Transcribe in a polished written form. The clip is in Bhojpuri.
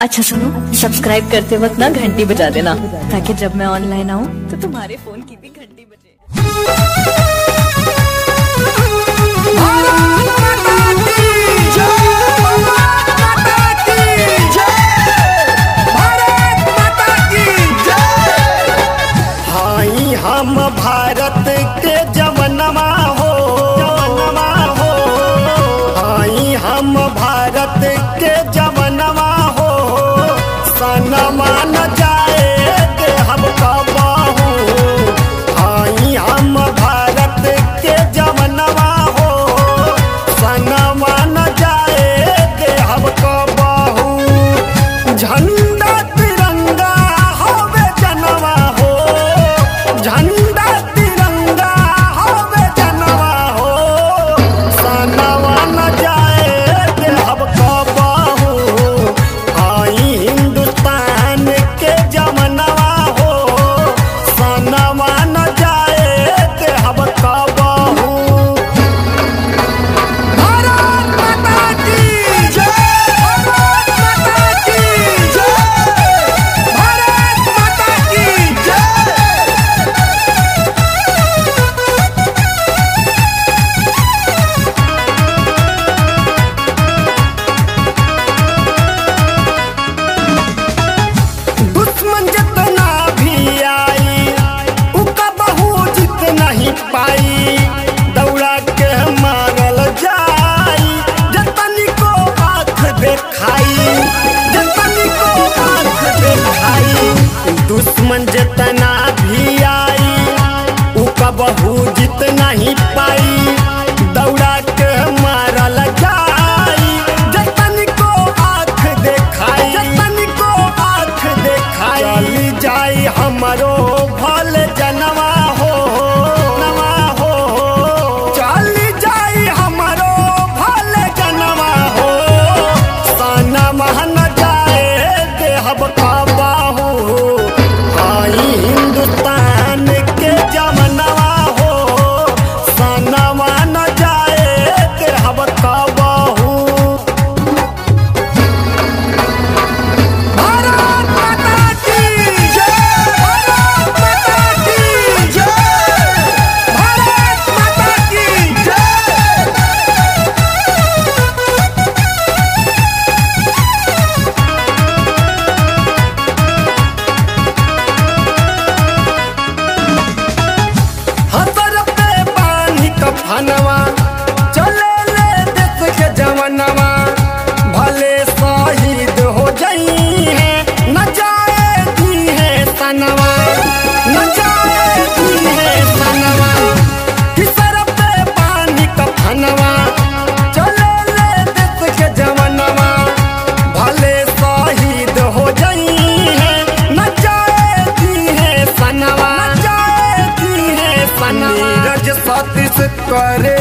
अच्छा सुनो, सब्सक्राइब करते वक्त ना घंटी बजा देना, ताकि जब मैं ऑनलाइन आऊँ तो तुम्हारे फोन की भी घंटी बजे। हम भारत के जवनमा हो, आई हम भारत के जवनमा हो, सनमा न जाए के हम कबहू। आई हम भारत के जवनमा हो, सनमा न जाए के हम कबहू। झंडा तिरंगा होवे जनवा हो, झंडा तिरंगा होवे जनवा हो, सनवा न जाए के हम कबहू। आई हिंदुस्तान के जवनवा हो, सनवा न जाए के हम कबहू। भारत माता की जय, भारत माता की जय, भारत माता की जय। दुश्मन जितना भी आई उका बहु जीत नहीं पाई, दौड़ा के मारल जाई जतनी को आँख देखाई, जतनी को आँख देखाई। दुश्मन जितना भी आई उका बहु जीत नहीं पाई, दौड़ा के मारल जाई जतनी को आँख देखाई, जतनी को आँख देखाई। चली जाई हमरो भल जनवा हो, नवा हो, चली जाई हमरो भल जनवा हो, सनमा न जाए के हम कबहू। आई हिंदुस्तान के जवनवा हो, सनमा न जाए के हम कबहू। भारत माता की जय, भारत माता की जय, भारत माता की जय। हसर पे बांधी कफनवा चले ले देश के जवनवा, भले शहीद हो जाई है न जाएगी है सनवा, न जाएगी है सनवा। किसर पे बांधी कफनवा चले ले देश के जवनवा, भले शहीद हो जाई है न जाएगी है सनवा, न जाएगी है सनवा। नीरज सतीश करे